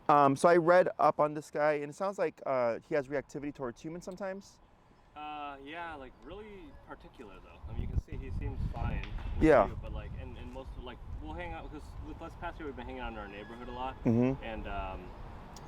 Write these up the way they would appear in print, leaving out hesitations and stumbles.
So I read up on this guy, and it sounds like he has reactivity towards humans sometimes. Yeah, like really particular though. I mean, you can see he seems fine. Yeah. You, but like, and most of, like, we'll hang out because with this past year we've been hanging out in our neighborhood a lot, and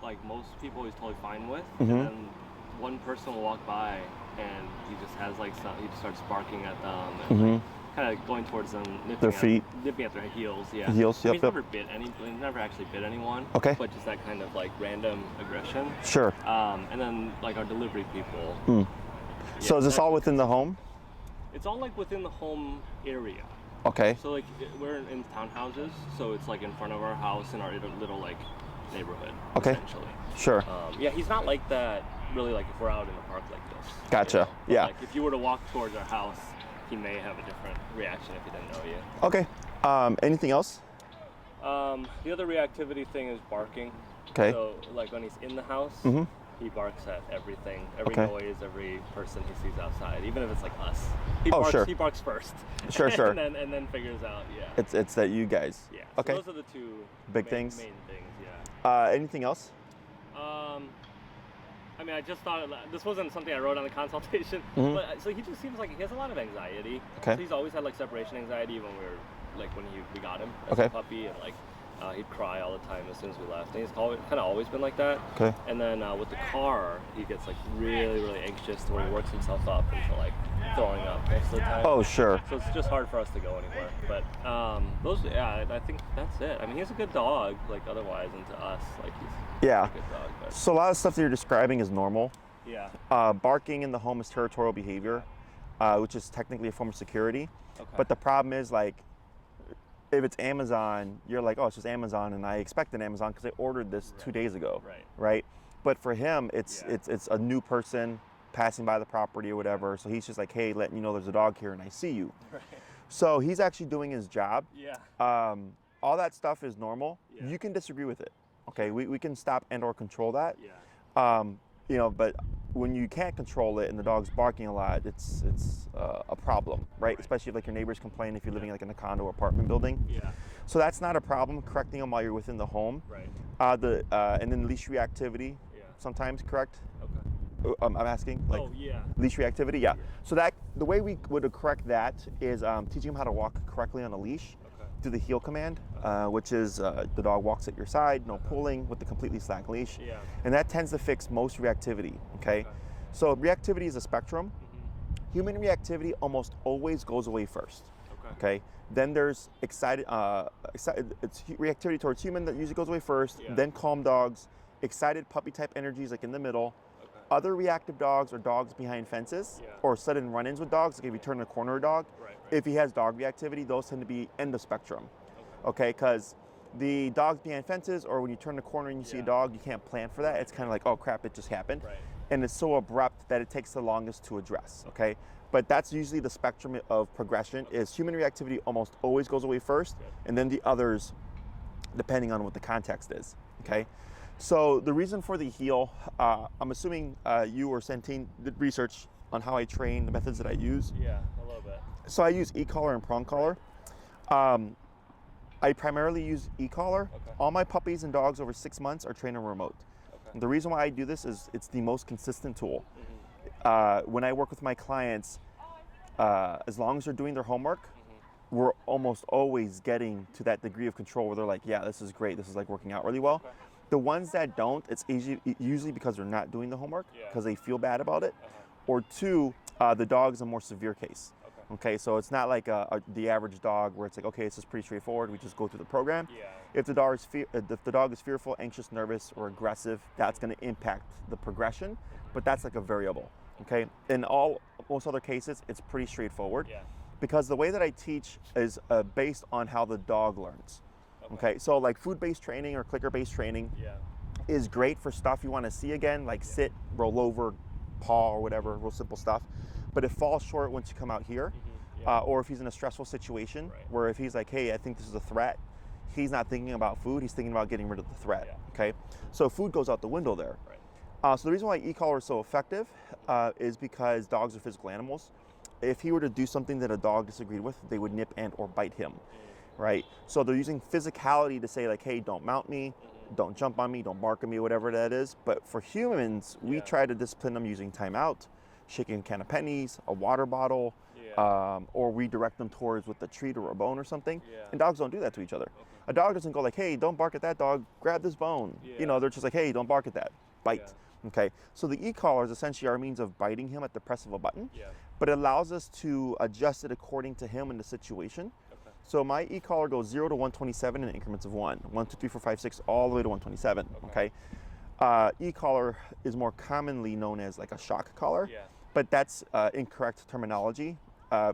like most people he's totally fine with, and then one person will walk by and he just has like he just starts barking at them and like, kind of going towards them, nipping at their heels. Yeah. Heels. Yep. He's never bit he's never actually bit anyone. Okay. But just that kind of like random aggression. Sure. And then like our delivery people. Yeah, so is this all within the home? It's all like within the home area. Okay. So like we're in townhouses, so it's like in front of our house in our little like neighborhood. Okay. Essentially. Sure. Yeah, he's not like that really. Like if we're out in a park like this. Gotcha. You know? Yeah. Like if you were to walk towards our house, he may have a different reaction if he didn't know you. Okay. Anything else? The other reactivity thing is barking. Okay. So like when he's in the house, he barks at everything, every noise, every person he sees outside, even if it's like us. He barks first. Sure. and then figures out, yeah. It's that you guys. Yeah. Okay. So those are the two main things, yeah. Anything else? I mean, I just thought this wasn't something I wrote on the consultation, but so he just seems like he has a lot of anxiety. Okay. So he's always had like separation anxiety when we got him as a puppy, and like he'd cry all the time as soon as we left. And he's kind of always been like that. Okay. And then with the car, he gets like really anxious to where he works himself up into like throwing up most of the time. Oh, sure. So it's just hard for us to go anywhere. But I think that's it. I mean, he's a good dog, like otherwise, and to us, like he's a good dog. But. So a lot of stuff that you're describing is normal. Yeah. Barking in the home is territorial behavior, which is technically a form of security. Okay. But the problem is, like, if it's Amazon, you're like, oh, it's just Amazon, and I expected Amazon because I ordered this 2 days ago. Right. But for him, it's a new person passing by the property or whatever. So he's just like, hey, letting you know there's a dog here and I see you. Right. So he's actually doing his job. Yeah. All that stuff is normal. Yeah. You can disagree with it. Okay. We can stop and or control that. Yeah. But when you can't control it and the dog's barking a lot, it's a problem, right? Especially if like your neighbors complain if you're living like in a condo or apartment building. Yeah. So that's not a problem. Correcting them while you're within the home. Right. And then leash reactivity. Yeah. Sometimes correct. Okay. I'm asking. Like, oh yeah. Leash reactivity. Yeah. So that the way we would correct that is teaching them how to walk correctly on a leash. Through the heel command, which is the dog walks at your side, no pulling with the completely slack leash. Yeah. And that tends to fix most reactivity, okay? So reactivity is a spectrum. Human reactivity almost always goes away first, okay? Then there's it's reactivity towards human that usually goes away first, then calm dogs, excited puppy type energies like in the middle. Other reactive dogs are dogs behind fences or sudden run-ins with dogs. Like if you turn a corner a dog, if he has dog reactivity, those tend to be end of spectrum. Okay, because the dogs behind fences or when you turn the corner and you see a dog, you can't plan for that. It's kind of like, oh crap, it just happened. And it's so abrupt that it takes the longest to address, okay? But that's usually the spectrum of progression is human reactivity almost always goes away first and then the others depending on what the context is, okay? So the reason for the heel, I'm assuming you or Centene did research on how I train, the methods that I use. Yeah, a little bit. So I use e-collar and prong collar. I primarily use e-collar. All my puppies and dogs over 6 months are trained on remote. The reason why I do this is it's the most consistent tool. When I work with my clients, as long as they're doing their homework, we're almost always getting to that degree of control where they're like, yeah, this is great. This is like working out really well. The ones that don't, it's usually because they're not doing the homework because they feel bad about it. Or two, the dog's a more severe case. Okay, so it's not like the average dog where it's like, okay, it's just pretty straightforward. We just go through the program. If the dog is fearful, anxious, nervous, or aggressive, that's going to impact the progression. But that's like a variable. Okay, in most other cases, it's pretty straightforward. Because the way that I teach is based on how the dog learns. Okay, so like food-based training or clicker-based training is great for stuff you want to see again, like sit, roll over, paw, or whatever, real simple stuff. But it falls short once you come out here, or if he's in a stressful situation, where if he's like, hey, I think this is a threat, he's not thinking about food, he's thinking about getting rid of the threat, okay? So food goes out the window there. So the reason why e-collar is so effective is because dogs are physical animals. If he were to do something that a dog disagreed with, they would nip and or bite him. Right? So they're using physicality to say like, hey, don't mount me, don't jump on me, don't bark at me, whatever that is. But for humans, we try to discipline them using timeout, shaking a can of pennies, a water bottle, or redirect them towards with a treat or a bone or something. And dogs don't do that to each other. Okay. A dog doesn't go like, hey, don't bark at that dog, grab this bone. You know, they're just like, hey, don't bark at that, bite. Okay, so the e-collar is essentially our means of biting him at the press of a button, but it allows us to adjust it according to him and the situation. So my e-collar goes 0 to 127 in increments of 1, 1, 2, 3, 4, 5, 6, all the way to 127. Okay. E-collar is more commonly known as like a shock collar, but that's incorrect terminology.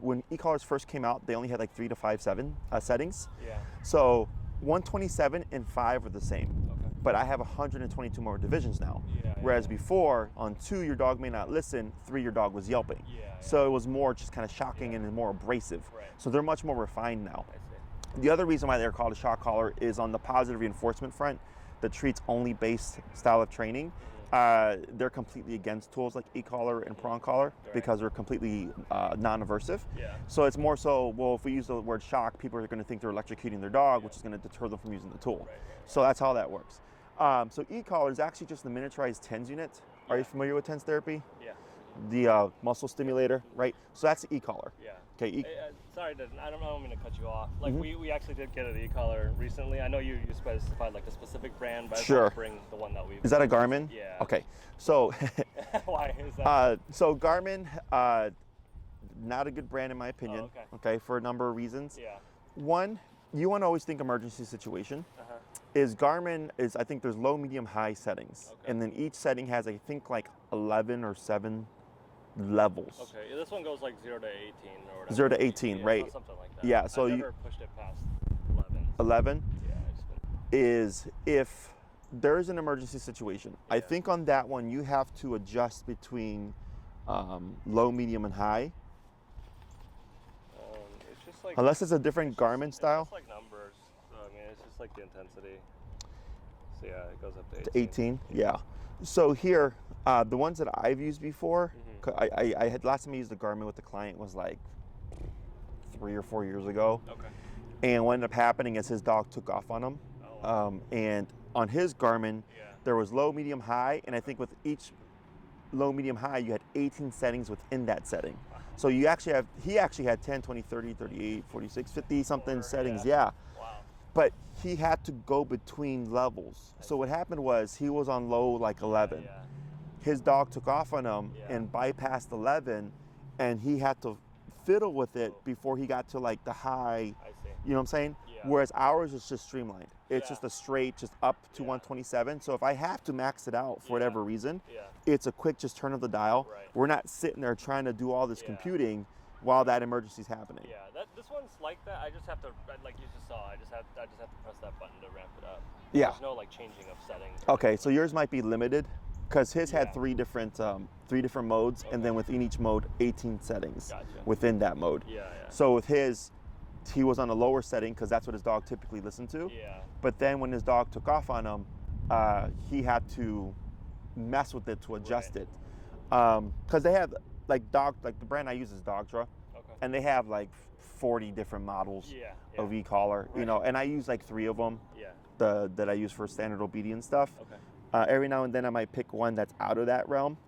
When e-collars first came out, they only had like 3 to 5 settings. So 127 and 5 are the same, but I have 122 more divisions now. Whereas before, on 2, your dog may not listen, 3, your dog was yelping. So it was more just kind of shocking and more abrasive. So they're much more refined now. The other reason why they're called a shock collar is on the positive reinforcement front, the treats only based style of training. They're completely against tools like e-collar and prong collar because they're completely non-aversive. So it's more so, well, if we use the word shock, people are going to think they're electrocuting their dog, which is going to deter them from using the tool. So that's how that works. So e-collar is actually just the miniaturized TENS unit. Are you familiar with TENS therapy? The muscle stimulator, right? So that's the e-collar. Okay. Sorry, I don't mean to cut you off. Like we actually did get an e-collar recently. I know you specified like a specific brand, but I want to bring the one that we. Is that a Garmin? Yeah. Okay. So. Why is that? So Garmin, not a good brand in my opinion. Okay, for a number of reasons. One, you want to always think emergency situation. Is Garmin is I think there's low, medium, high settings, and then each setting has I think like 11 or 7 levels. Okay, this one goes like 0 to 18 or whatever. 0 to 18, right? Something like that. Yeah, so I've never pushed it past 11. 11 Yeah, I just been... is if there is an emergency situation. I think on that one you have to adjust between low, medium, and high. It's just like unless it's a different Garmin style. It's like numbers. So, I mean, it's just like the intensity. So yeah, it goes up to 18. Yeah. So here, the ones that I've used before, I had last time I used the Garmin with the client was like 3 or 4 years ago. And what ended up happening is his dog took off on him. And on his Garmin, there was low, medium, high, and I think with each low, medium, high, you had 18 settings within that setting. So you actually have, he actually had 10, 20, 30, 38, 46, 50 something settings. But he had to go between levels. So what happened was he was on low like 11. His dog took off on him and bypassed 11, and he had to fiddle with it before he got to like the high. You know what I'm saying? Whereas ours is just streamlined. It's just a straight, just up to 127. So if I have to max it out for whatever reason, it's a quick just turn of the dial. We're not sitting there trying to do all this computing while that emergency is happening. This one's like that. I just have to, like you just saw, I just have to press that button to ramp it up. There's no like changing of settings. Okay, so yours might be limited because his had three different modes, and then within each mode, 18 settings within that mode. So with his, he was on a lower setting because that's what his dog typically listened to. But then when his dog took off on him, he had to mess with it to adjust it. Because they have like the brand I use is Dogtra, and they have like 40 different models of e-collar, you know, and I use like 3 of them that I use for standard obedience stuff. Every now and then I might pick one that's out of that realm.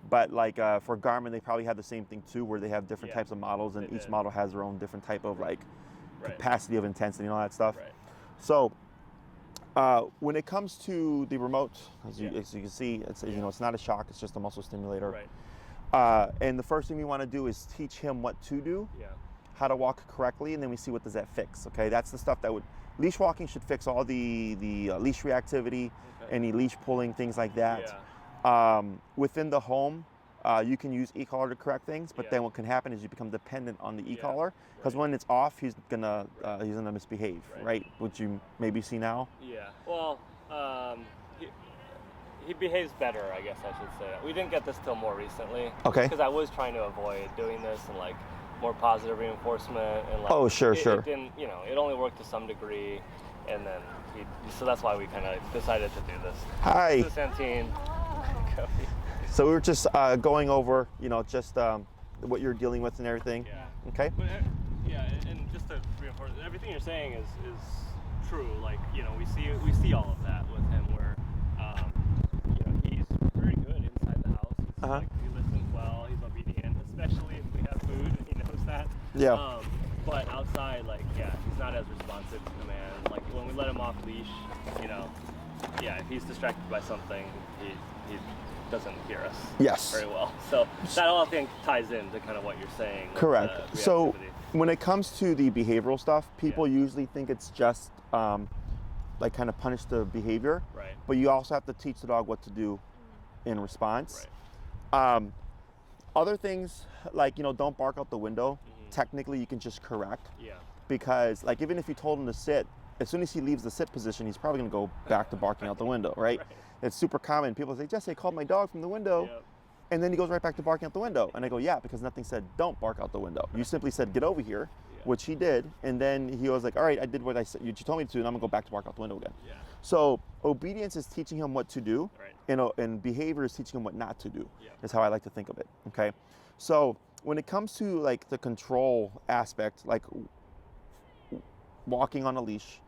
But like for Garmin, they probably have the same thing too, where they have different types of models, and each model has their own different type of like capacity of intensity and all that stuff. So when it comes to the remote, as you can see, it's it's not a shock; it's just a muscle stimulator. And the first thing we want to do is teach him what to do, how to walk correctly, and then we see what does that fix. Okay, that's the stuff that would leash walking should fix all the leash reactivity, any leash pulling, things like that. Within the home, you can use e-collar to correct things, but then what can happen is you become dependent on the e-collar because when it's off, he's gonna misbehave, right? Which you maybe see now. Well, he behaves better, I guess I should say. We didn't get this till more recently. Because I was trying to avoid doing this and like more positive reinforcement and like. It didn't, it only worked to some degree, and then so that's why we kind of decided to do this. Hi. This is Santine. So we were just going over, just what you're dealing with and everything. Okay. But, and just to reinforce, everything you're saying is true. Like, you know, we see all of that with him where, you know, he's very good inside the house. He's like, he listens well, he's obedient, especially if we have food, he knows that. Yeah. But outside, like, yeah, he's not as responsive to command. Like, when we let him off leash, you know, yeah, if he's distracted by something, he doesn't hear us very well. So that all, I think, ties into kind of what you're saying. Correct. So when it comes to the behavioral stuff, people usually think it's just like kind of punish the behavior, right? But you also have to teach the dog what to do in response. Right. Other things like, you know, don't bark out the window. Technically, you can just correct. Yeah. Because like even if you told him to sit, as soon as he leaves the sit position, he's probably going to go back to barking out the window, right? It's super common. People say, Jesse, I called my dog from the window. And then he goes right back to barking out the window. And I go, yeah, because nothing said don't bark out the window. You simply said get over here, which he did. And then he was like, all right, I did what you told me to, and I'm going to go back to bark out the window again. Yeah. So obedience is teaching him what to do, and behavior is teaching him what not to do, is how I like to think of it, okay? So when it comes to like the control aspect, like walking on a leash,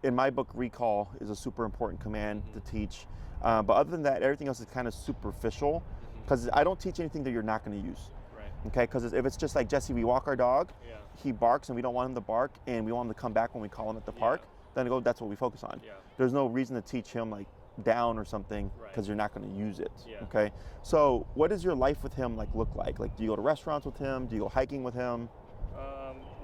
in my book, recall is a super important command to teach. But other than that, everything else is kind of superficial because I don't teach anything that you're not going to use. Okay, because if it's just like, Jesse, we walk our dog, he barks and we don't want him to bark and we want him to come back when we call him at the park, then I go, that's what we focus on. There's no reason to teach him like down or something because you're not going to use it. Okay, so what does your life with him like look like? Like, do you go to restaurants with him? Do you go hiking with him?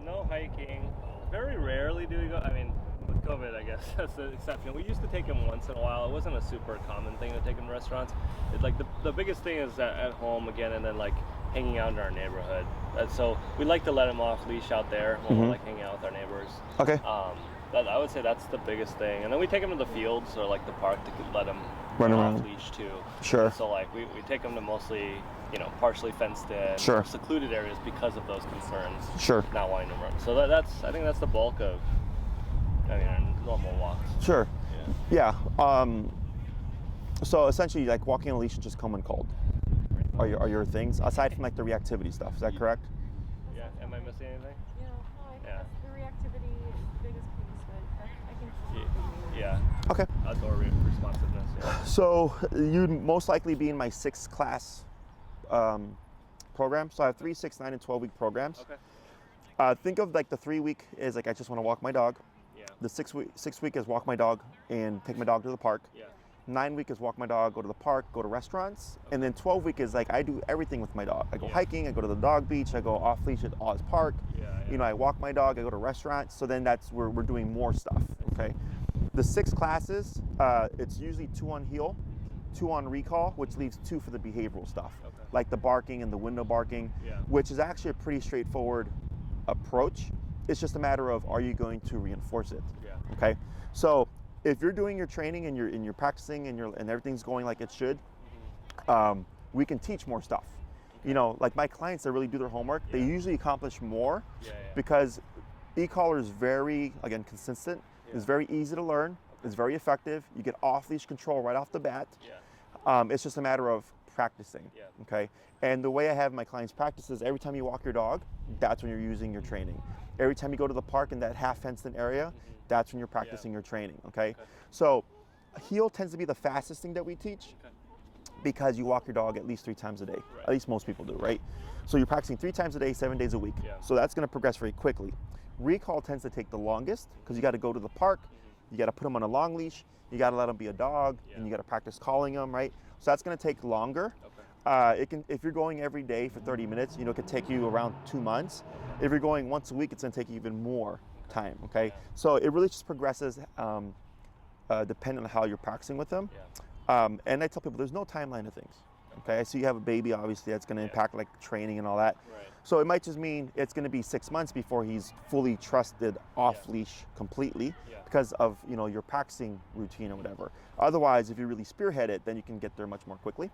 No hiking. Very rarely do we go. I mean, with COVID, I guess that's the exception. We used to take him once in a while. It wasn't a super common thing to take him to restaurants. It's like the biggest thing is at home again, and then like hanging out in our neighborhood. So we like to let him off leash out there when we're like hanging out with our neighbors. Okay. I would say that's the biggest thing. And then we take him to the fields or like the park to let him run around off leash too. Sure. So like we take him to mostly, you know, partially fenced in, secluded areas because of those concerns. Sure. Not wanting to run. So I think that's the bulk of, I mean, our normal walks. Sure. Yeah. So essentially, like walking on a leash is just common cold. Are your things aside from like the reactivity stuff? Is that correct? Yeah. Am I missing anything? Yeah. No, I think that's the reactivity is the biggest piece, but I can. Yeah. Okay. Outdoor responsiveness. Yeah. So you'd most likely be in my 6 class program. So I have 3, 6, 9, and 12-week programs. Okay. Think of like the 3-week is like I just want to walk my dog. Yeah. The 6-week is walk my dog and take my dog to the park. Yeah. 9-week is walk my dog, go to the park, go to restaurants. Okay. And then 12-week is like I do everything with my dog. I go hiking, I go to the dog beach, I go off leash at Oz Park. You know, I walk my dog, I go to restaurants. So then that's where we're doing more stuff. Okay. The 6 classes, it's usually 2 on heel, 2 on recall, which leaves 2 for the behavioral stuff, like the barking and the window barking, which is actually a pretty straightforward approach. It's just a matter of, are you going to reinforce it? Okay. So if you're doing your training and you're practicing and everything's going like it should, we can teach more stuff. You know, like my clients that really do their homework, they usually accomplish more because e-collar is very, again, consistent. It's very easy to learn. It's very effective. You get off-leash control right off the bat. It's just a matter of practicing, okay? And the way I have my clients practice is every time you walk your dog, that's when you're using your training. Every time you go to the park in that half fenced-in area, that's when you're practicing your training, okay? So heel tends to be the fastest thing that we teach because you walk your dog at least 3 times a day. At least most people do, right? So you're practicing 3 times a day, 7 days a week. So that's gonna progress very quickly. Recall tends to take the longest because you gotta go to the park, you gotta put them on a long leash, you gotta let them be a dog, and you gotta practice calling them, right? So that's gonna take longer. If you're going every day for 30 minutes, you know, it could take you around 2 months. If you're going once a week, it's gonna take you even more time, okay? So it really just progresses depending on how you're practicing with them. And I tell people there's no timeline of things, okay? I see you have a baby, obviously that's gonna impact like training and all that. So it might just mean it's gonna be 6 months before he's fully trusted off leash completely because of, you know, your practicing routine or whatever. Otherwise, if you really spearhead it, then you can get there much more quickly.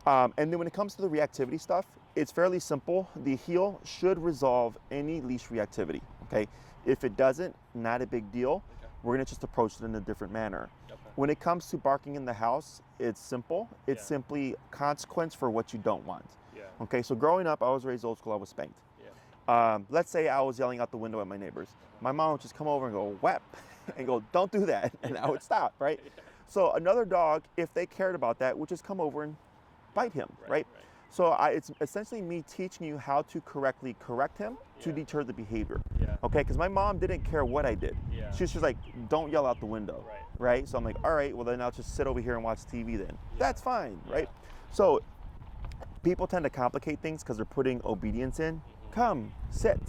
And then when it comes to the reactivity stuff, it's fairly simple. The heel should resolve any leash reactivity, okay? If it doesn't, not a big deal. We're gonna just approach it in a different manner. When it comes to barking in the house, it's simple. It's simply consequence for what you don't want. Okay, so growing up, I was raised old school, I was spanked. Let's say I was yelling out the window at my neighbors. My mom would just come over and go, whap, and go, don't do that. And I would stop, right? So another dog, if they cared about that, would just come over and bite him, right? So it's essentially me teaching you how to correctly correct him to deter the behavior, okay? Because my mom didn't care what I did. She was just like, don't yell out the window, right? So I'm like, all right, well then I'll just sit over here and watch TV then. That's fine, right? So people tend to complicate things because they're putting obedience in. Come, sit.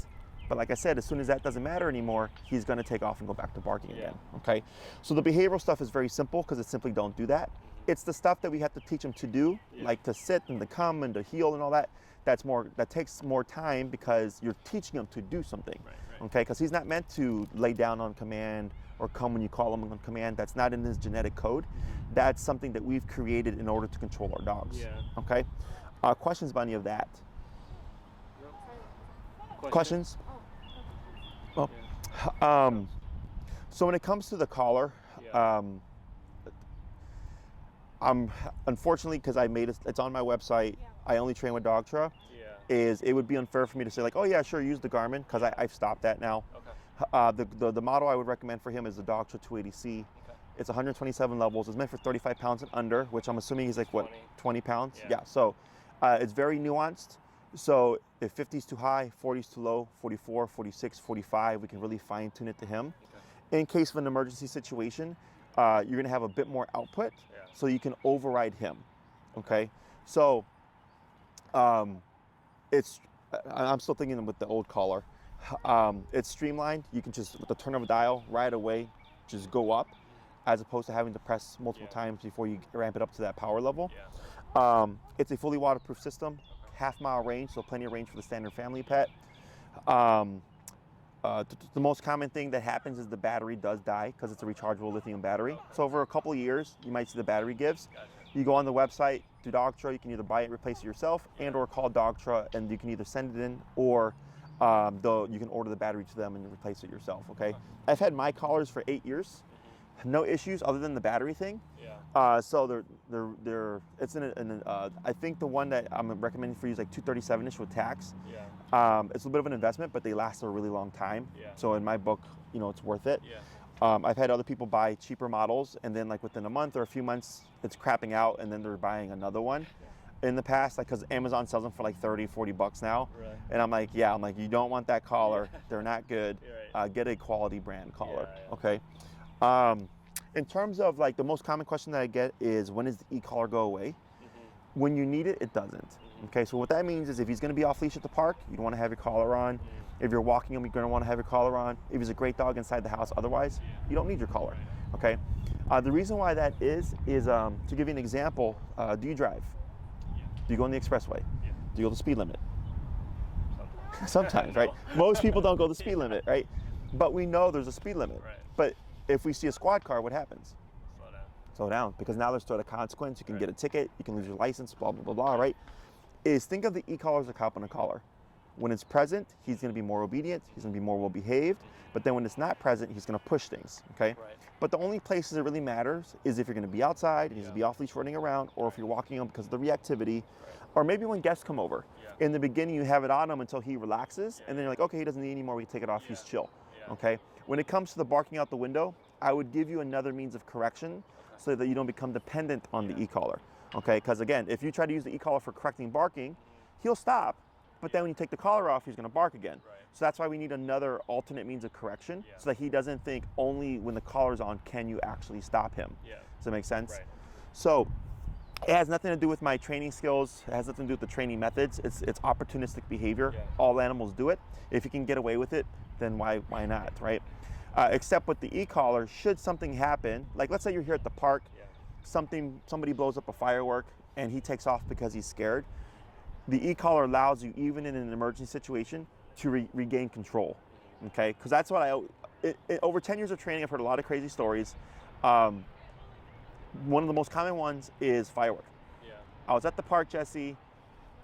But like I said, as soon as that doesn't matter anymore, he's gonna take off and go back to barking again, okay? So the behavioral stuff is very simple because it's simply don't do that. It's the stuff that we have to teach him to do, like to sit and to come and to heel and all that. That takes more time because you're teaching him to do something, okay? Because he's not meant to lay down on command or come when you call him on command. That's not in his genetic code. That's something that we've created in order to control our dogs, okay? Questions about any of that? Questions? Well, so when it comes to the collar, I'm unfortunately, because I made it's on my website, I only train with Dogtra, it would be unfair for me to say like, oh yeah, sure, use the Garmin, because I've stopped that now. The model I would recommend for him is the Dogtra 280C. It's 127 levels. It's meant for 35 pounds and under, which I'm assuming he's like, what, 20 pounds? Yeah, so it's very nuanced. So if 50 is too high, 40 is too low, 44, 46, 45, we can really fine tune it to him. In case of an emergency situation, you're gonna have a bit more output, so you can override him, okay? So I'm still thinking with the old collar. It's streamlined. You can just, with the turn of a dial, right away, just go up, as opposed to having to press multiple times before you ramp it up to that power level. It's a fully waterproof system, half-mile range, so plenty of range for the standard family pet. The most common thing that happens is the battery does die because it's a rechargeable lithium battery. So over a couple of years, you might see the battery gives. You go on the website, do Dogtra, you can either buy it, replace it yourself, and or call Dogtra, and you can either send it in or you can order the battery to them and replace it yourself, okay? I've had my collars for 8 years. No issues other than the battery thing. So it's I think the one that I'm recommending for you is like 237-ish with tax. It's a little bit of an investment, but they last a really long time. So in my book, you know, it's worth it. I've had other people buy cheaper models, and then like within a month or a few months, it's crapping out, and then they're buying another one. In the past, like, because Amazon sells them for like 30, 40 bucks now. And I'm like, you don't want that collar. They're not good. Get a quality brand collar, okay? In terms of like the most common question that I get is, when does the e-collar go away? When you need it, it doesn't. Okay, so what that means is if he's gonna be off leash at the park, you don't wanna have your collar on. If you're walking him, you're gonna wanna have your collar on. If he's a great dog inside the house, otherwise, you don't need your collar, okay? The reason why that is to give you an example, do you drive? Do you go on the expressway? Do you go the speed limit? Sometimes, right? Most people don't go the speed limit, right? But we know there's a speed limit. But if we see a squad car, what happens? Slow down, because now there's sort of consequence. You can get a ticket, you can lose your license, blah, blah, blah, blah, right? Think of the e-collar as a cop on a collar. When it's present, he's gonna be more obedient, he's gonna be more well-behaved, but then when it's not present, he's gonna push things, okay? But the only places it really matters is if you're gonna be outside, he's gonna be off leash running around, or if you're walking him because of the reactivity, or maybe when guests come over. In the beginning, you have it on him until he relaxes, and then you're like, okay, he doesn't need anymore, we can take it off, he's chill, okay? When it comes to the barking out the window, I would give you another means of correction so that you don't become dependent on the e-collar, okay? Because again, if you try to use the e-collar for correcting barking, he'll stop, but then when you take the collar off, he's gonna bark again. So that's why we need another alternate means of correction so that he doesn't think only when the collar's on can you actually stop him. Does that make sense? So it has nothing to do with my training skills. It has nothing to do with the training methods. It's opportunistic behavior. All animals do it. If you can get away with it, then why not, right? Except with the e-collar, should something happen, like let's say you're here at the park, somebody blows up a firework and he takes off because he's scared, the e-collar allows you, even in an emergency situation, to regain control, okay? Because that's what over 10 years of training, I've heard a lot of crazy stories. One of the most common ones is firework. I was at the park, Jesse,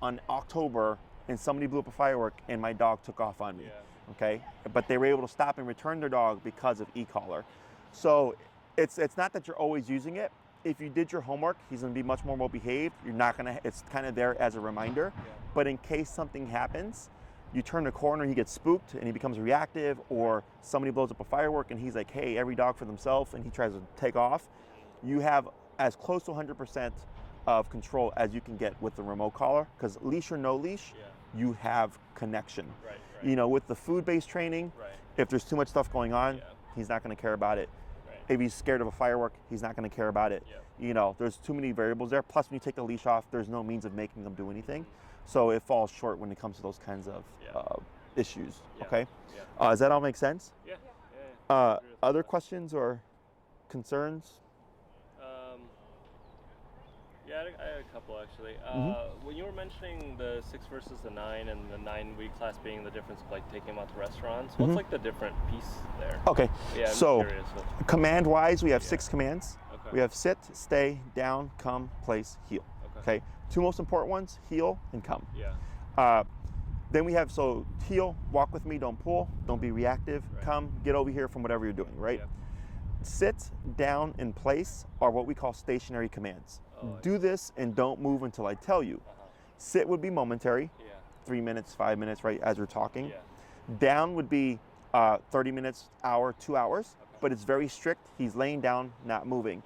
on October, and somebody blew up a firework and my dog took off on me. Okay, but they were able to stop and return their dog because of e-collar. So it's not that you're always using it. If you did your homework, he's going to be much more well behaved. You're not going to. It's kind of there as a reminder. But in case something happens, you turn the corner, he gets spooked and he becomes reactive, or somebody blows up a firework and he's like, hey, every dog for themselves, and he tries to take off. You have as close to 100% of control as you can get with the remote collar, because leash or no leash, you have connection. Right. You know, with the food-based training, if there's too much stuff going on, he's not going to care about it. If he's scared of a firework, he's not going to care about it. You know, there's too many variables there. Plus, when you take the leash off, there's no means of making them do anything. So it falls short when it comes to those kinds of issues. Okay? Does that all make sense? Yeah. Other questions or concerns? Yeah, I had a couple actually. When you were mentioning the 6 versus the 9 and the 9-week class being the difference of like taking them out to restaurants, what's like the different piece there? Okay, Yeah, I'm so curious. command-wise, we have 6 commands. Okay. We have sit, stay, down, come, place, heel. Okay. 2 most important ones, heel and come. Then we have, so heel, walk with me, don't pull, don't be reactive, come, get over here from whatever you're doing, right? Sit, down, and place are what we call stationary commands. Do this and don't move until I tell you. Sit would be momentary, 3 minutes, 5 minutes, right, as you're talking. Down would be 30 minutes, hour, 2 hours, but it's very strict. He's laying down, not moving.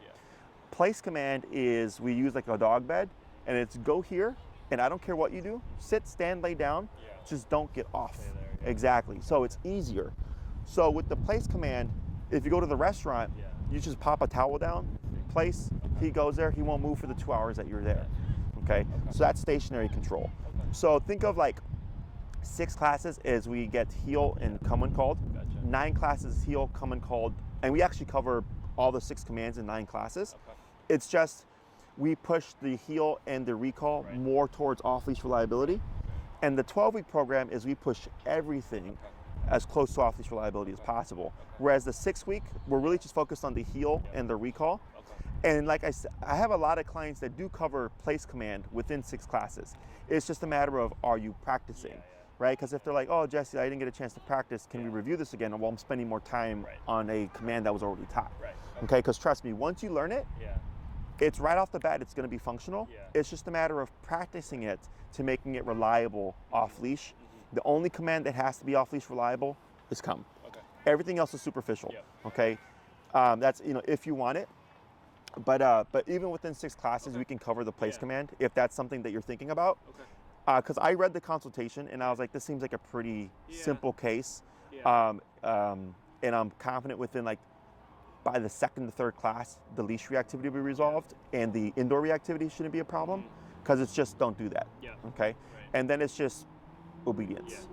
Place command is, we use like a dog bed, and it's go here, and I don't care what you do, sit, stand, lay down, just don't get off. Exactly, so it's easier. So with the place command, if you go to the restaurant, you just pop a towel down, place, he goes there, he won't move for the 2 hours that you're there. Okay, so that's stationary control. So think of like 6 classes is we get heel and come when called. 9 classes heel, come when called, and we actually cover all the 6 commands in 9 classes. It's just we push the heel and the recall more towards off-leash reliability. And the 12-week program is we push everything as close to off-leash reliability as possible. Whereas the 6-week, we're really just focused on the heel and the recall. And like I said, I have a lot of clients that do cover place command within 6 classes. It's just a matter of, are you practicing, right? Because if they're like, oh, Jesse, I didn't get a chance to practice, can we review this again? Well, I'm spending more time on a command that was already taught. Okay, because trust me, once you learn it, it's right off the bat, it's gonna be functional. It's just a matter of practicing it to making it reliable off leash. The only command that has to be off leash reliable is come. Everything else is superficial, okay? That's, you know, if you want it. But even within 6 classes, we can cover the place command if that's something that you're thinking about. Because I read the consultation and I was like, this seems like a pretty simple case. And I'm confident within like, by the 2nd to 3rd class, the leash reactivity will be resolved and the indoor reactivity shouldn't be a problem, because it's just don't do that, okay? And then it's just obedience.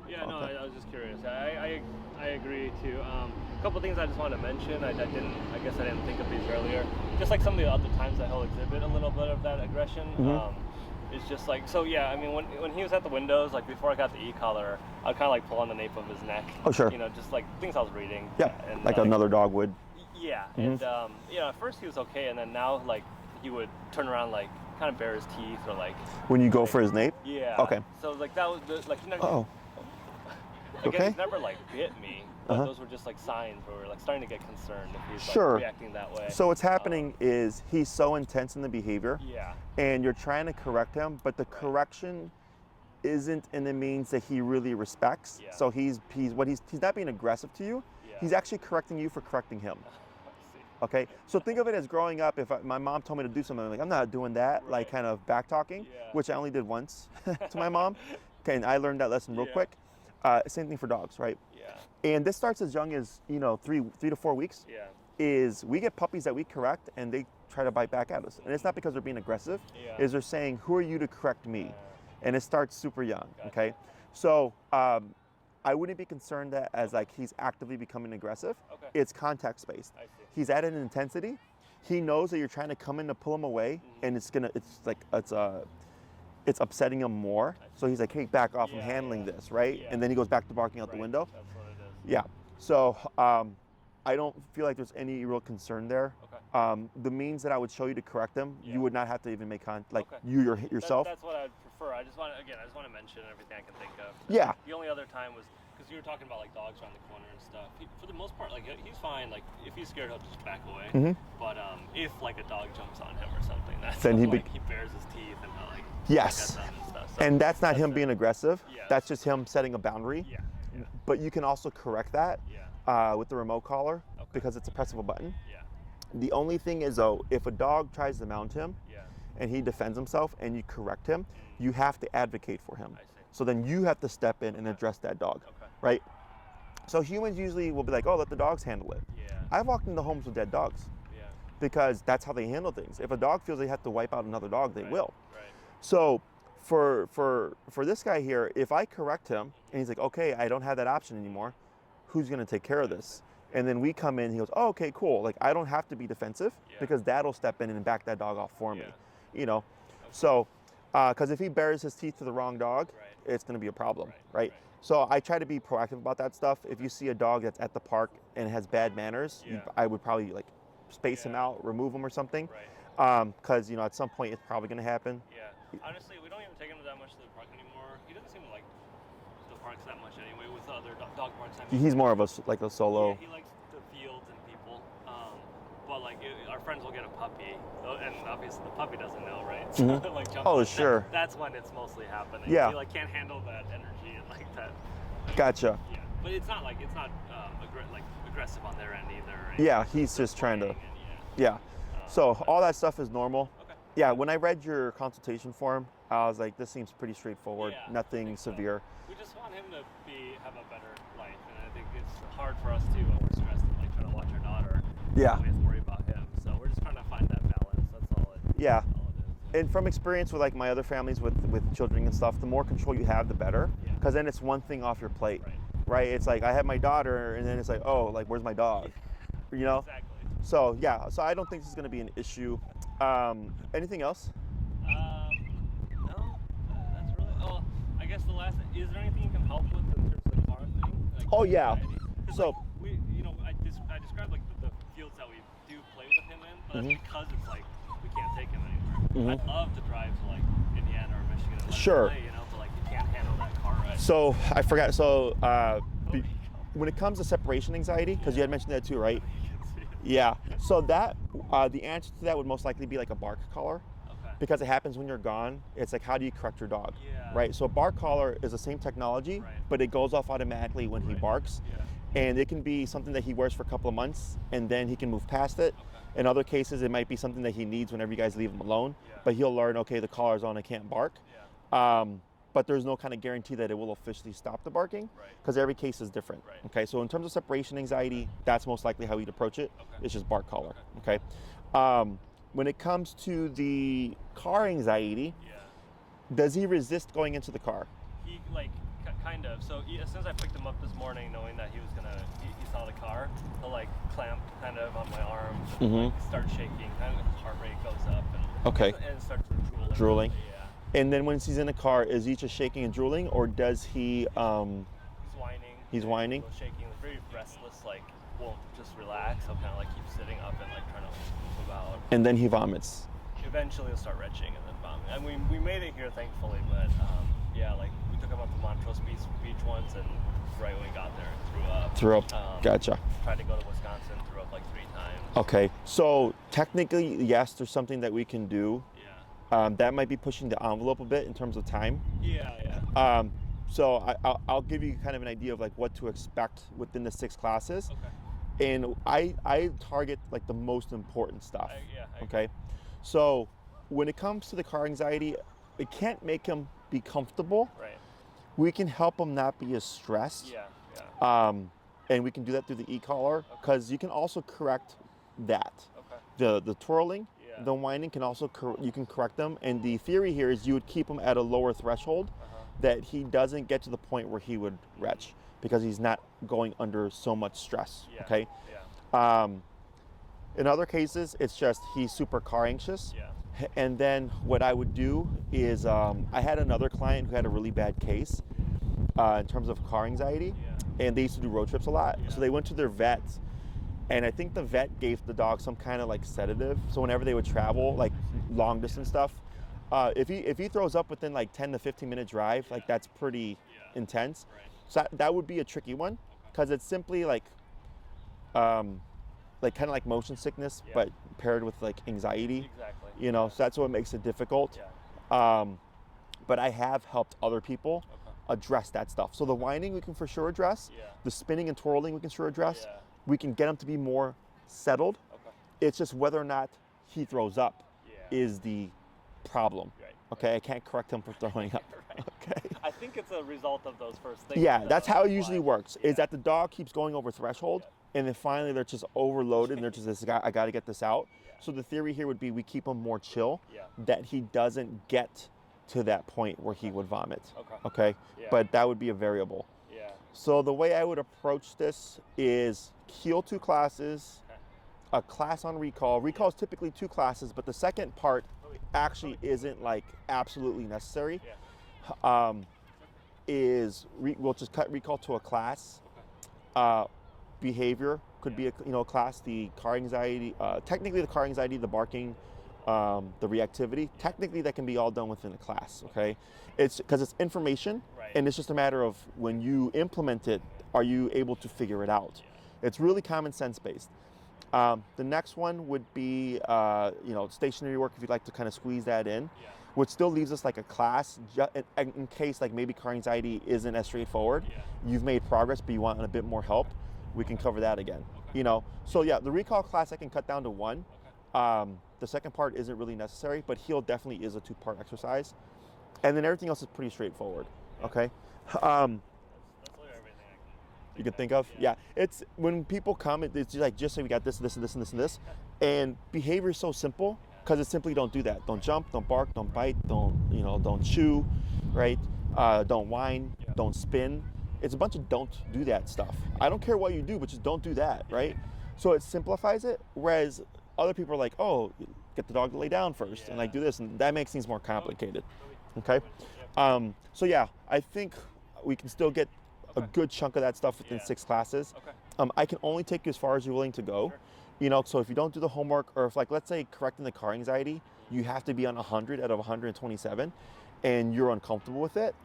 No, I was just curious. I agree too. A couple things I just wanted to mention. I guess I didn't think of these earlier. Just like some of the other times that he'll exhibit a little bit of that aggression. It's just like, so yeah, I mean, when he was at the windows, like before I got the e-collar, I'd kind of like pull on the nape of his neck. Oh, sure. You know, just like things I was reading. And like another dog would. And you know, at first he was okay, and then now like he would turn around, like kind of bare his teeth, or like when you go for his nape. Okay. So like that was like, you know, again, he's never like bit me, but those were just like signs where we're like starting to get concerned if he's like reacting that way. So what's happening is he's so intense in the behavior, and you're trying to correct him, but the correction isn't in the means that he really respects. So he's not being aggressive to you. He's actually correcting you for correcting him. Okay, so think of it as growing up. If my mom told me to do something, I'm like, I'm not doing that, like kind of back talking, which I only did once to my mom. Okay, and I learned that lesson real quick. Same thing for dogs, right? And this starts as young as, you know, 3 to 4 weeks. Is we get puppies that we correct and they try to bite back at us, and it's not because they're being aggressive. Is they're saying, who are you to correct me? And it starts super young. Okay, so I wouldn't be concerned that as like he's actively becoming aggressive. It's context based. He's at an intensity. He knows that you're trying to come in to pull him away, and it's upsetting him more. So he's like, hey, back off, I'm handling this, right? And then he goes back to barking out the window. That's what it is. So I don't feel like there's any real concern there. The means that I would show you to correct them, you would not have to even make yourself. That's what I'd prefer. I just want to mention everything I can think of. Yeah. The only other time was because you were talking about like dogs around the corner and stuff. For the most part, like he's fine. Like if he's scared, he'll just back away. But if like a dog jumps on him or something, that's then when, like he bares his teeth and like yes, gets and stuff. So and that's not him being aggressive. Yeah. That's just him setting a boundary. Yeah. But you can also correct that with the remote collar because it's a press of a button. Yeah. The only thing is though, if a dog tries to mount him and he defends himself and you correct him, you have to advocate for him. I see. So then you have to step in and address that dog, right? So humans usually will be like, oh, let the dogs handle it. Yeah. I've walked into homes with dead dogs because that's how they handle things. If a dog feels they have to wipe out another dog, they will. Right. So for this guy here, if I correct him and he's like, okay, I don't have that option anymore, who's gonna take care of this? And then we come in, he goes, oh, okay, cool. Like I don't have to be defensive because dad'll step in and back that dog off for me, you know? So, because if he bares his teeth to the wrong dog, it's gonna be a problem, right? So I try to be proactive about that stuff. If you see a dog that's at the park and has bad manners, I would probably like space him out, remove him or something. Because, you know, at some point it's probably gonna happen. Yeah. Honestly, we don't even take him that much to the park anymore. He doesn't seem to like the parks that much anyway with the other dog parks. I mean, He's more of a like a solo. Yeah, he likes the fields and people. But like our friends will get a puppy, and obviously the puppy doesn't know, right? So like jump on, sure. That's when it's mostly happening. Yeah. He like can't handle that energy and like that. Gotcha. Yeah. But it's not aggressive on their end either. Right? Yeah, he's just trying to. So all that stuff is normal. Yeah, when I read your consultation form, I was like, this seems pretty straightforward, nothing severe. We just want him to have a better life, and I think it's hard for us too when we're stressed and like trying to watch our daughter. Yeah. We have to worry about him, so we're just trying to find that balance. That's all it. Yeah. That's all it is. And from experience with like my other families with children and stuff, the more control you have, the better. Because then it's one thing off your plate, right? It's like I have my daughter, and then it's like, oh, like where's my dog? You know. Exactly. So yeah, so I don't think this is going to be an issue. Anything else? No, that's really. Oh, I guess the last. Is there anything you can help with in terms of the car thing? Like, Oh yeah. So like, I described like the fields that we do play with him in, but that's because it's like we can't take him anywhere. I'd love to drive to like Indiana or Michigan and let him play, you know, but like you can't handle that car ride. So I forgot. So when it comes to separation anxiety, because you had mentioned that too, right? Yeah. So that the answer to that would most likely be like a bark collar, because it happens when you're gone. It's like, how do you correct your dog, right? So a bark collar is the same technology, but it goes off automatically when he barks, and it can be something that he wears for a couple of months, and then he can move past it. In other cases, it might be something that he needs whenever you guys leave him alone, but he'll learn, okay, the collar's on, I can't bark. But there's no kind of guarantee that it will officially stop the barking, because every case is different. Okay, so in terms of separation anxiety, that's most likely how he'd approach it. It's just bark collar. Okay. When it comes to the car anxiety, does he resist going into the car? He like kind of. So as soon as I picked him up this morning, knowing that he was gonna, he saw the car, he'll like clamp kind of on my arms, and like start shaking, kind of his heart rate goes up, and starts drooling. And then when he's in the car, is he just shaking and drooling, or does he? He's whining. He's whining. Shaking, very restless, like won't just relax. He'll kind of like keep sitting up and like trying to move about. And then he vomits. Eventually, he'll start retching and then vomit. And we made it here, thankfully, but like we took him up to Montrose Beach once, and right when we got there, threw up. Gotcha. Tried to go to Wisconsin, threw up like 3 times. Okay, so technically, yes, there's something that we can do. That might be pushing the envelope a bit in terms of time. So I'll give you kind of an idea of like what to expect within the 6 classes. And I target like the most important stuff. Okay. So when it comes to the car anxiety, it can't make him be comfortable. We can help him not be as stressed. And we can do that through the e-collar, because you can also correct that. The twirling. The whining can also, you can correct them. And the theory here is you would keep him at a lower threshold that he doesn't get to the point where he would retch, because he's not going under so much stress, okay? In other cases, it's just he's super car anxious. And then what I would do is, I had another client who had a really bad case in terms of car anxiety, and they used to do road trips a lot. So they went to their vet, and I think the vet gave the dog some kind of like sedative. So whenever they would travel, like long distance stuff, if he throws up within like 10 to 15 minute drive, like that's pretty intense. So that would be a tricky one, because it's simply like kind of like motion sickness, but paired with like anxiety. Exactly. You know, so that's what makes it difficult. Yeah. But I have helped other people address that stuff. So the whining we can for sure address. Yeah. The spinning and twirling we can sure address. Yeah. We can get him to be more settled. Okay. It's just whether or not he throws up is the problem. Right. Okay, I can't correct him for throwing up. Right. Okay. I think it's a result of those first things. Yeah, that's how it usually works. Yeah. Is that the dog keeps going over threshold, and then finally they're just overloaded, and they're just I got to get this out. Yeah. So the theory here would be we keep him more chill, Yeah. that he doesn't get to that point where he would vomit. Okay. Okay. Yeah. But that would be a variable. Yeah. So the way I would approach this is heel 2 classes, a class on recall. Recall is typically 2 classes, but the second part actually isn't like absolutely necessary. Yeah. We'll just cut recall to a class. Behavior could be a class. The car anxiety, technically the car anxiety, the barking, the reactivity. Technically that can be all done within a class. Okay, it's because it's information, and it's just a matter of when you implement it, are you able to figure it out? It's really common sense based. The next one would be stationary work, if you'd like to kind of squeeze that in, which still leaves us like a class in case like maybe car anxiety isn't as straightforward. You've made progress, but you want a bit more help. We can cover that again. So yeah, the recall class I can cut down to 1. The second part isn't really necessary, but heel definitely is a 2-part exercise, and then everything else is pretty straightforward. Okay. That's literally everything You can think of. Yeah. It's when people come, it's just say we got this, this, and this, and this, and this, and behavior is so simple because it's simply don't do that. Don't jump, don't bark, don't bite, don't chew, right? Don't whine, don't spin. It's a bunch of don't do that stuff. I don't care what you do, but just don't do that, right? So it simplifies it, whereas other people are like, oh, get the dog to lay down first and like do this, and that makes things more complicated. Okay. So yeah, I think we can still get a good chunk of that stuff within 6 classes. I can only take you as far as you're willing to go. So if you don't do the homework, or if like, let's say correcting the car anxiety, you have to be on 100 out of 127 and you're uncomfortable with it,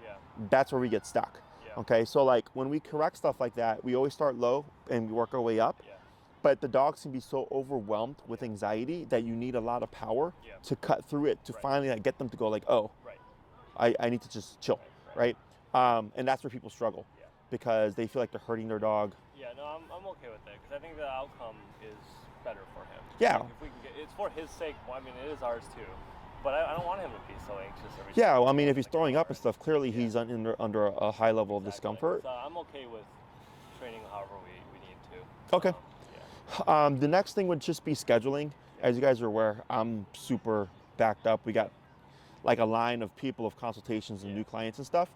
that's where we get stuck. Okay, so like when we correct stuff like that, we always start low and we work our way up. But the dogs can be so overwhelmed with anxiety that you need a lot of power to cut through it to finally like get them to go like, oh, I need to just chill, right? And that's where people struggle because they feel like they're hurting their dog. Yeah, no, I'm okay with that because I think the outcome is better for him. Yeah. Like if we can it's for his sake. Well, I mean, it is ours too. But I don't want him to be so anxious every Yeah, time. well, I mean, if he's throwing up and stuff, clearly he's under a high level of discomfort. So I'm okay with training however we need to. Okay. The next thing would just be scheduling. As you guys are aware, I'm super backed up. We got like a line of people of consultations and new clients and stuff.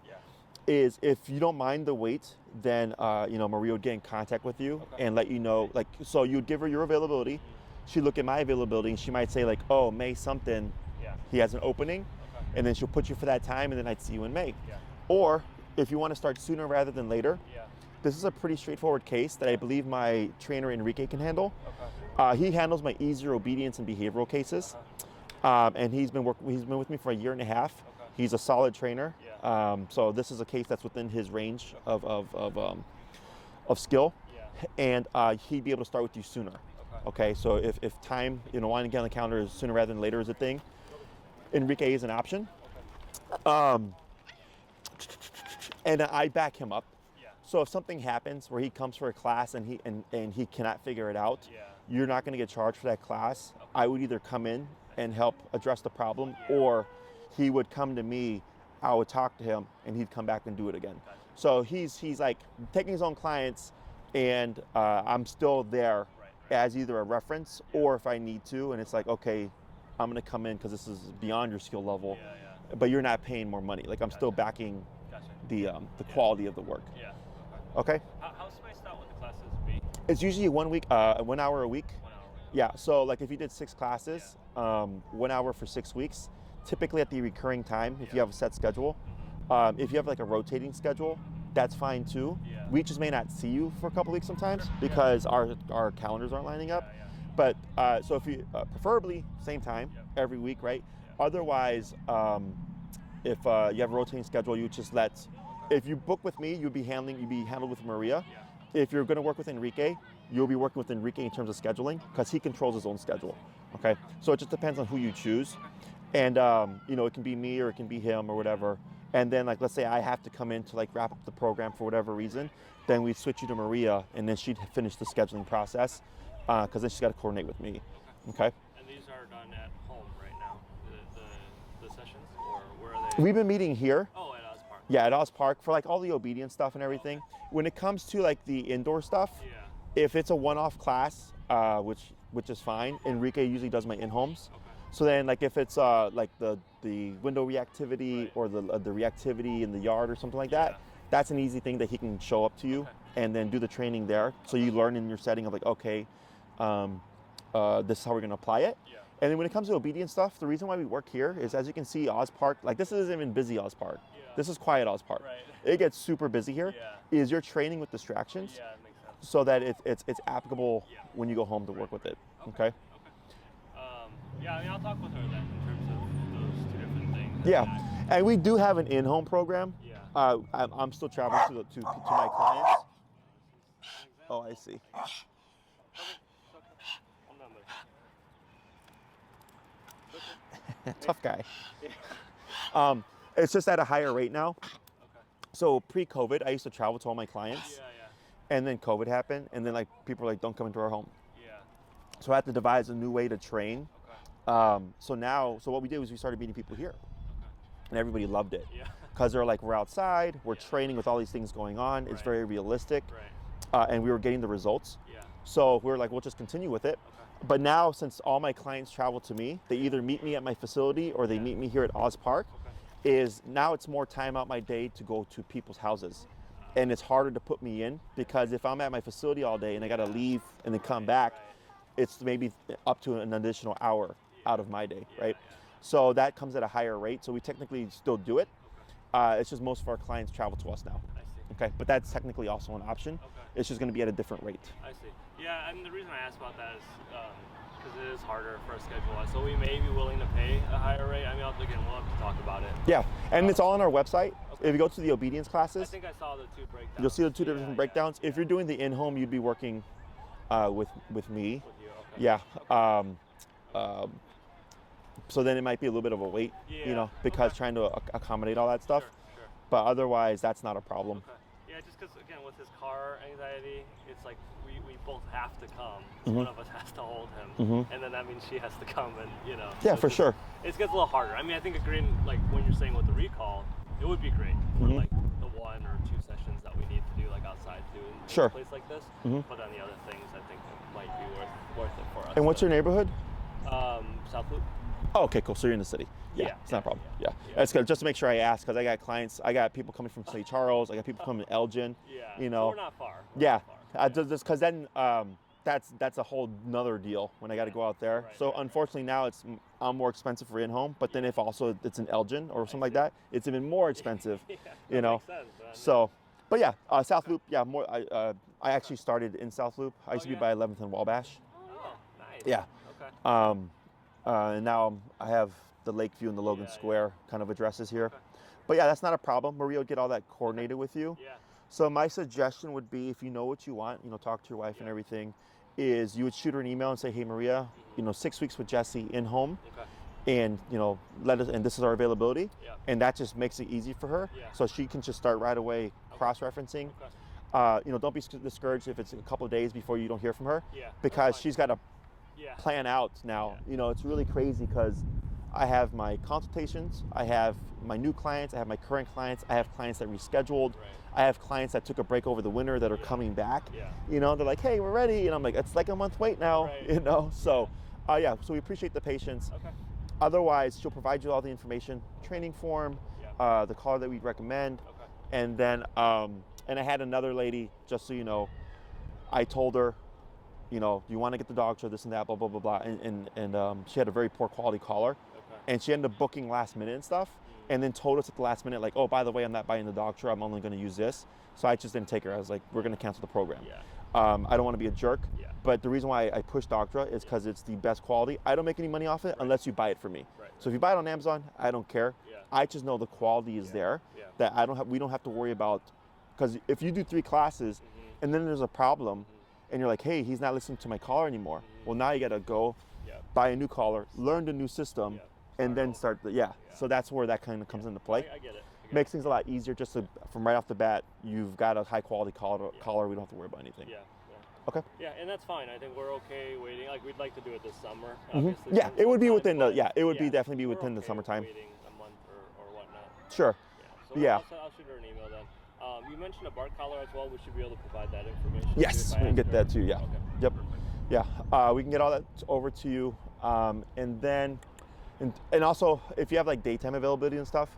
Is if you don't mind the wait, then Maria would get in contact with you and let you know, like, so you'd give her your availability. She'd look at my availability and she might say like, oh, May something, he has an opening, and then she'll put you for that time, and then I'd see you in May. Or if you want to start sooner rather than later, this is a pretty straightforward case that I believe my trainer Enrique can handle. He handles my easier obedience and behavioral cases, and he's been with me for 1.5 years. He's a solid trainer, so this is a case that's within his range of skill, and he'd be able to start with you sooner. Okay, so if time, wanting to get on the calendar is sooner rather than later is a thing, Enrique is an option. And I back him up. So if something happens where he comes for a class and he cannot figure it out, you're not going to get charged for that class. I would either come in and help address the problem, or he would come to me, I would talk to him, and he'd come back and do it again. So he's like taking his own clients, and I'm still there as either a reference or if I need to, and it's like, okay, I'm going to come in because this is beyond your skill level, but you're not paying more money. Like I'm still backing the quality of the work. Okay. How spaced out would the classes be? It's usually 1 week, 1 hour a week. 1 hour. Yeah. So like if you did 6 classes, 1 hour for 6 weeks, typically at the recurring time, if you have a set schedule. If you have like a rotating schedule, that's fine too. We just may not see you for a couple weeks sometimes because our calendars aren't lining up. But so if you preferably same time every week, right? Otherwise, if you have a rotating schedule, you just let if you book with me, you'd be handled with Maria. Yeah. If you're going to work with Enrique, you'll be working with Enrique in terms of scheduling because he controls his own schedule. Okay, so it just depends on who you choose, and you know, it can be me or it can be him or whatever. And then, like, let's say I have to come in to like wrap up the program for whatever reason, then we switch you to Maria, and then she'd finish the scheduling process because then she's got to coordinate with me. Okay. And these are done at home right now, the sessions, or where are they? We've been meeting here. Oh, at Oz Park. Yeah, at Oz Park for like all the obedience stuff and everything. When it comes to like the indoor stuff, Yeah. if it's a one-off class, which is fine, Enrique usually does my in-homes. Okay. So then, like if it's like the window reactivity or the reactivity in the yard or something like that, that's an easy thing that he can show up to you and then do the training there. So you learn in your setting of like, okay, this is how we're gonna apply it. Yeah. And then when it comes to obedience stuff, the reason why we work here is, as you can see, Oz Park, like this isn't even busy Oz Park. Yeah. This is quiet Oz Park. Right. It gets super busy here. Yeah. Is you're training with distractions Yeah, it makes sense. so that it's applicable Yeah. when you go home to work with it. Okay. Yeah, I mean, I'll talk with her then in terms of those two different things. Yeah, and we do have an in-home program. Yeah. I'm still traveling to my clients. Oh, I see. Tough guy. It's just at a higher rate now. Okay. So pre-COVID, I used to travel to all my clients, Yeah. and then COVID happened, and then like people were like, don't come into our home. Yeah. So I had to devise a new way to train. Okay. So what we did was we started meeting people here, Okay. and everybody loved it Yeah. because they're like, we're outside, we're training with all these things going on. It's Right. very realistic, Right. and we were getting the results. Yeah. So we were like, we'll just continue with it. Okay. But now, since all my clients travel to me, they either meet me at my facility or they meet me here at Oz Park. Okay. Is now it's more time out my day to go to people's houses, and it's harder to put me in because if I'm at my facility all day and I got to leave and then come back, it's maybe up to an additional hour out of my day, right? So that comes at a higher rate. So we technically still do it. It's just most of our clients travel to us now. I see. Okay, but that's technically also an option. Okay. It's just going to be at a different rate. I see. Yeah, and the reason I asked about that is because it is harder for a schedule. So we may be willing to pay a higher rate. I mean, again, we'll have to talk about it. Yeah, and it's all on our website. Okay. If you go to the obedience I classes, think I saw the two breakdowns. you'll see the two different breakdowns. If you're doing the in-home, you'd be working with me. With you, okay. Yeah. So then it might be a little bit of a wait, you know, because trying to accommodate all that stuff. Sure. But otherwise, that's not a problem. Okay. Yeah, just because again with his car anxiety, it's like we both have to come. Mhm. One of us has to hold him, Mhm. and then that means she has to come, and you know. Yeah, so for it's sure. It gets a little harder. I mean, I think agreeing like when you're saying with the recall, it would be great for Mhm. like the 1 or 2 sessions that we need to do like outside too in Sure. a place like this. Mhm. But then the other things I think might be worth it for us. And what's your neighborhood? South Loop? Oh, okay, cool. So you're in the city. Yeah, Yeah, it's not a problem. yeah, Yeah, yeah. that's good. Just to make sure I ask, because I got clients, I got people coming from St. Charles, I got people coming from Elgin. Yeah. You So know. we're not far. Yeah, Not far. just because then that's a whole nother deal when I got to go out there. Right, So right. unfortunately now I'm more expensive for in-home, but then if also it's in Elgin or something like see. that, it's even more expensive. Yeah, You that know. makes sense, man. So, but yeah, South Loop. Yeah, more. I actually started in South Loop. I used to be yeah. by 11th and Wabash. Oh, nice. Yeah. Okay. And now I have the Lakeview and the Logan Yeah, yeah. Square kind of addresses here. Okay. But yeah, that's not a problem. Maria will get all that coordinated with you. Yeah. So my suggestion would be, if you know what you want, you know, talk to your wife and everything, is you would shoot her an email and say, hey Maria, you know, 6 weeks with Jesse in home, Okay. and you know, let us, and this is our availability, Yeah. and that just makes it easy for her, Yeah. so she can just start right away cross-referencing. Okay. You know, don't be discouraged if it's a couple of days before you don't hear from her, Yeah. because That's fine. she's got to Yeah. plan out now. Yeah. You know, it's really crazy because I have my consultations, I have my new clients, I have my current clients, I have clients that rescheduled, Right. I have clients that took a break over the winter that are Yeah. coming back. Yeah. You know, they're like, hey, we're ready. And I'm like, it's like a month wait now, Right. you know? So, yeah, so we appreciate the patience. Okay. Otherwise, she'll provide you all the information, training form, Yeah. the color that we'd recommend. Okay. And then, and I had another lady, just so you know, I told her, you know, you want to get the dog show, this and that, blah, blah, blah, blah. And she had a very poor quality collar. Okay. And she ended up booking last minute and stuff, and then told us at the last minute, like, oh, by the way, I'm not buying the dog show, I'm only going to use this. So I just didn't take her. I was like, we're going to cancel the program. Yeah. I don't want to be a jerk, Yeah. but the reason why I push Doctra is because it's the best quality. I don't make any money off it unless you buy it for me. Right. So if you buy it on Amazon, I don't care. Yeah. I just know the quality is there, that we don't have to worry about, because if you do 3 classes and then there's a problem and you're like, hey, he's not listening to my collar anymore. Well, now you got to go buy a new collar, learn the new system, and then start So that's where that kind of comes into play. I get it. Makes things a lot easier just to, from right off the bat, you've got a high quality collar. We don't have to worry about anything. Yeah. Okay. Yeah, and that's fine. I think we're okay waiting. Like, we'd like to do it this summer. Obviously, Yeah, it would be within the, sometime, it would be but definitely be we're within the okay summertime. waiting a month or whatnot. Sure. Yeah. So I'll shoot her an email then. You mentioned a bark collar as well. We should be able to provide that information. Yes, we can get that too. Yeah. Okay. Yep. Yeah. We can get all that over to you, and then, and also if you have like daytime availability and stuff,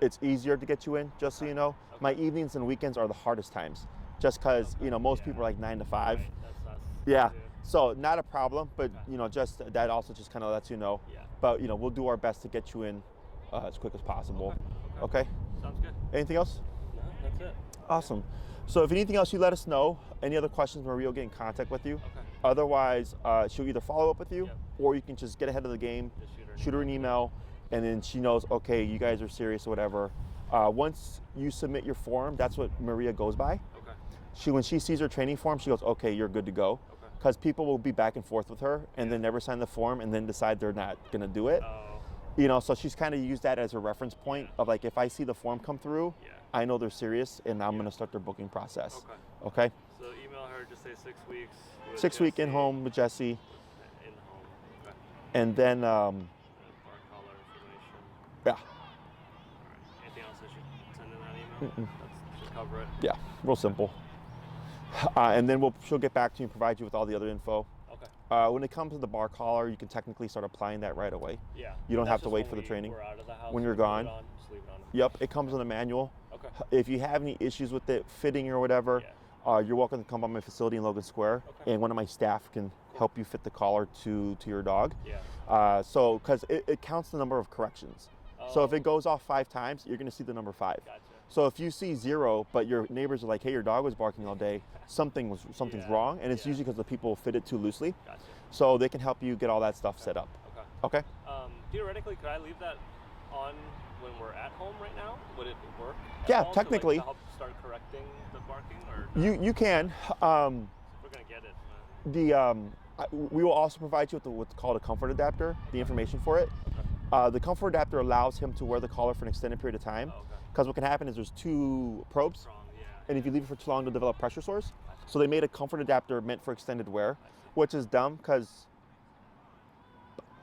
it's easier to get you in. Just so you know, my evenings and weekends are the hardest times, just because most people are like 9 to 5. Right. That's us. Yeah. Too. So not a problem, but just that also just kind of lets you know. Yeah. But we'll do our best to get you in as quick as possible. Okay. Sounds good. Anything else? No, that's it. Awesome. So if anything else, you let us know. Any other questions, Maria will get in contact with you. Okay. Otherwise, she'll either follow up with you, or you can just get ahead of the game, Just shoot her an email, and then she knows, okay, you guys are serious or whatever. Once you submit your form, that's what Maria goes by. Okay. When she sees her training form, she goes, okay, you're good to go. Because people will be back and forth with her and then never sign the form and then decide they're not going to do it. So she's kind of used that as a reference point of like, if I see the form come through, I know they're serious and I'm going to start their booking process. Okay. So email her, just say 6 weeks. 6 week in home with Jesse. In home. Okay. And then, Bark collar information. yeah. All right. Anything else I should send in that email? That should cover it. Yeah, real simple. And then she'll get back to you and provide you with all the other info. Okay. When it comes to the bar collar, you can technically start applying that right away. Yeah. You don't have to wait for the training. We're out of the house, when you're gone. Just leave it on. Yep, it comes in a manual. Okay. If you have any issues with it fitting or whatever, you're welcome to come by my facility in Logan Square, and one of my staff can help you fit the collar to your dog. Yeah. So, because it counts the number of corrections. So if it goes off 5 times, you're going to see the number 5. Gotcha. So if you see 0, but your neighbors are like, hey, your dog was barking all day, something's wrong, and it's usually because the people fit it too loosely. Gotcha. So they can help you get all that stuff set up. Okay. Theoretically, could I leave that on when we're at home right now? Would it work? Yeah, technically. To help start correcting the barking, or You can. we're gonna get it. We will also provide you with what's called a comfort adapter, the information for it. The comfort adapter allows him to wear the collar for an extended period of time. Because what can happen is there's 2 probes, and if you leave it for too long, they'll develop pressure sores. So they made a comfort adapter meant for extended wear, which is dumb because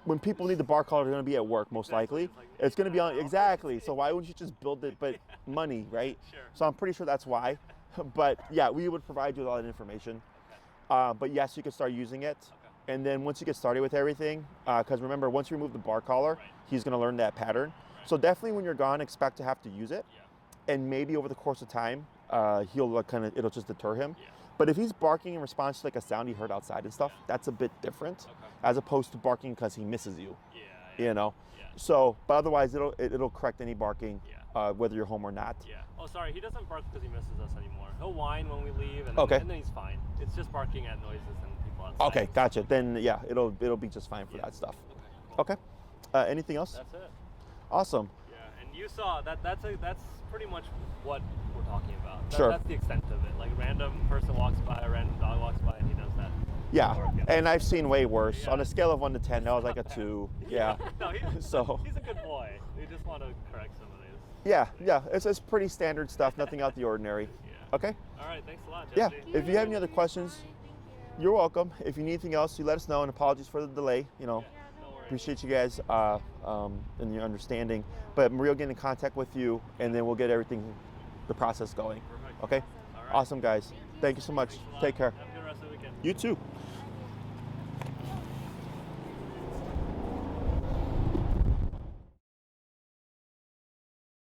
when people need the bar collar, they're going to be at work most likely. It's going to be on, exactly. So why wouldn't you just build it, but money, right? Sure. So I'm pretty sure that's why. But yeah, we would provide you with all that information. But yes, you can start using it. And then once you get started with everything, because remember, once you remove the bar collar, he's going to learn that pattern. So definitely when you're gone, expect to have to use it. And maybe over the course of time, it'll just deter him. But if he's barking in response to like a sound he heard outside and stuff, that's a bit different, as opposed to barking because he misses you. So, but otherwise it'll correct any barking, whether you're home or not. Oh, sorry, he doesn't bark because he misses us anymore. He'll whine when we leave, and then he's fine. It's just barking at noises and people outside. Okay, gotcha. Then yeah, it'll be just fine for that stuff. Okay. Anything else? That's it. Awesome. Yeah, and you saw that's pretty much what we're talking about. Sure. That's the extent of it. Like, random person walks by, a random dog walks by, and he does that. Yeah, and I've seen way worse. On a scale of 1 to 10, that was like a 2. Yeah. No, he's a good boy. We just want to correct some of these. Yeah, it's pretty standard stuff, nothing out the ordinary. Okay? All right, thanks a lot, Yeah, Jesse. if you have any other questions, you're welcome. If you need anything else, you let us know, and apologies for the delay. No worries. Appreciate you guys and your understanding. But Maria will get in contact with you, and then we'll get the process going. Perfect. Okay? All right. Awesome, guys. Thank you so much. Take care. Have a good rest of the weekend. You too.